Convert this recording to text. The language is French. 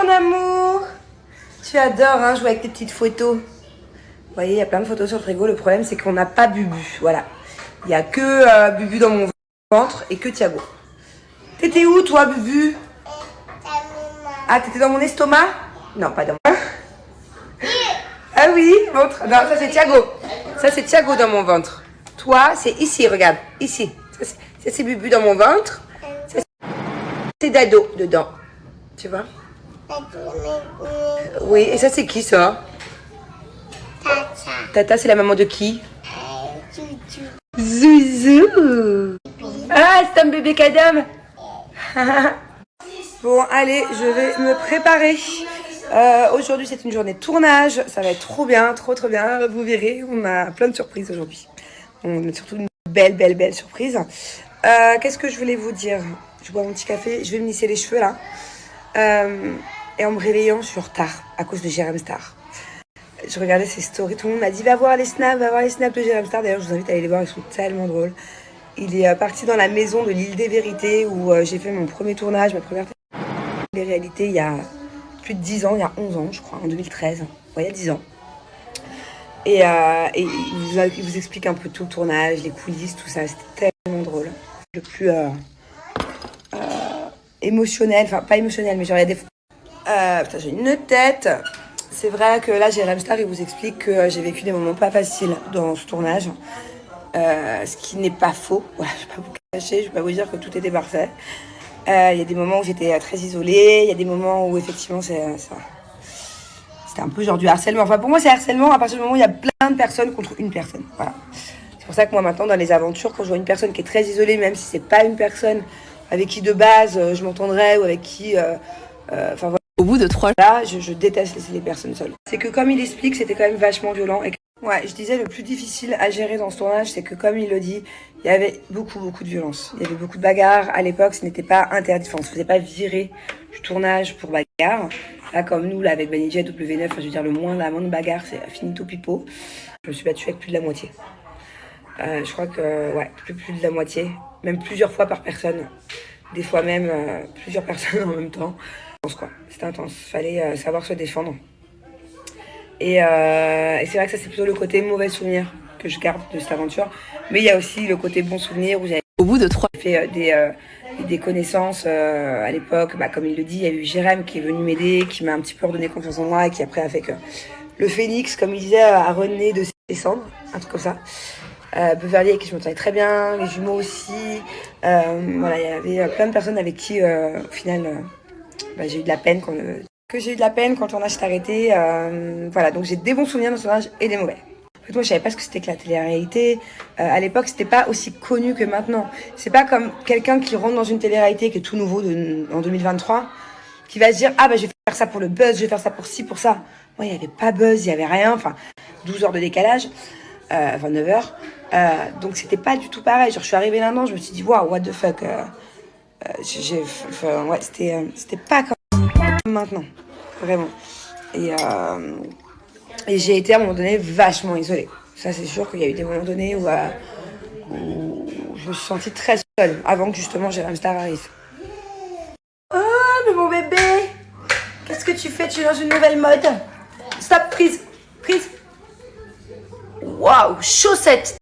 mon amour. Tu adores hein, jouer avec tes petites photos. Vous voyez, il y a plein de photos sur le frigo. Le problème, c'est qu'on n'a pas Bubu. Voilà. Il n'y a que Bubu dans mon ventre et que Thiago. T'étais où, toi, Bubu? Ah, t'étais dans mon estomac? Non, pas dans mon... Ah oui, montre. Non, ça, c'est Thiago. Ça, c'est Thiago dans mon ventre. Toi, c'est ici, regarde. Ici. Ça, c'est Bubu dans mon ventre. Ça, c'est Dado dedans. Tu vois? Oui, et ça, c'est qui, ça? Tata, c'est la maman de qui? Zouzou. Ah, c'est un bébé cadavre. Bon, allez, je vais me préparer. Aujourd'hui, c'est une journée de tournage. Ça va être trop bien, trop bien. Vous verrez, on a plein de surprises aujourd'hui. On a surtout une belle surprise. Qu'est-ce que je voulais vous dire? Je bois mon petit café. Je vais me lisser les cheveux, là. Et en me réveillant, je suis en retard à cause de Jérém Star. Je regardais ses stories. Tout le monde m'a dit va voir les snaps de Jérém Star. D'ailleurs, je vous invite à aller les voir. Ils sont tellement drôles. Il est parti dans la maison de l'île des vérités où j'ai fait mon premier tournage, ma première télé-réalité il y a plus de 10 ans, il y a 11 ans je crois, en 2013. Ouais, il y a 10 ans. Et il vous explique un peu tout le tournage, les coulisses, tout ça. C'était tellement drôle. Le plus émotionnel, enfin pas émotionnel, mais genre il y a des... putain, j'ai une tête. C'est vrai que là, Jérém Star, il vous explique que j'ai vécu des moments pas faciles dans ce tournage. Ce qui n'est pas faux. Voilà, je ne vais pas vous cacher, je ne vais pas vous dire que tout était parfait. Il y a des moments où j'étais très isolée, il y a des moments où effectivement c'était un peu genre du harcèlement. Enfin pour moi c'est harcèlement à partir du moment où il y a plein de personnes contre une personne. Voilà. C'est pour ça que moi maintenant dans les aventures, quand je vois une personne qui est très isolée, même si c'est pas une personne avec qui de base je m'entendrais ou avec qui... enfin voilà. Au bout de 3 là, je déteste laisser les personnes seules. C'est que comme il explique, c'était quand même vachement violent. Et ouais, je disais le plus difficile à gérer dans ce tournage, c'est que comme il le dit, il y avait beaucoup de violence. Il y avait beaucoup de bagarres. À l'époque, ce n'était pas interdit. Enfin, on se faisait pas virer du tournage pour bagarre. Là, comme nous, là, avec Banijay, W9, enfin, je veux dire, la moindre bagarre, c'est finito pipo. Je me suis battue avec plus de la moitié. Je crois que, ouais, plus de la moitié. Même plusieurs fois par personne. Des fois même plusieurs personnes en même temps. C'était intense, fallait savoir se défendre. Et c'est vrai que ça c'est plutôt le côté mauvais souvenir que je garde de cette aventure. Mais il y a aussi le côté bon souvenir où j'avais au bout de 3 fait des connaissances à l'époque. Bah, comme il le dit, il y a eu Jérém qui est venu m'aider, qui m'a un petit peu redonné confiance en moi et qui après a fait que le phénix, comme il disait, a rené de ses cendres, un truc comme ça. Beverly avec qui je m'entendais très bien, les jumeaux aussi. Voilà, il y avait plein de personnes avec qui au final... j'ai eu de la peine quand le tournage s'est arrêté. Voilà, donc j'ai des bons souvenirs de ce tournage et des mauvais. En fait, moi, je savais pas ce que c'était que la télé-réalité. À l'époque, c'était pas aussi connu que maintenant. C'est pas comme quelqu'un qui rentre dans une télé-réalité qui est tout nouveau en 2023, qui va se dire ah bah je vais faire ça pour le buzz, je vais faire ça pour ci, pour ça. Moi, il y avait pas buzz, il y avait rien. Enfin, 12 heures de décalage, enfin 9 heures. Donc c'était pas du tout pareil. Genre, je suis arrivée là-dedans, je me suis dit waouh, what the fuck. Ouais, c'était pas comme maintenant, vraiment. Et j'ai été à un moment donné vachement isolée. Ça, c'est sûr qu'il y a eu des moments donnés où je me suis sentie très seule avant que justement Jérém Star arrive. Oh, mais mon bébé, qu'est-ce que tu fais? Tu es dans une nouvelle mode. Stop, prise. Waouh, chaussette.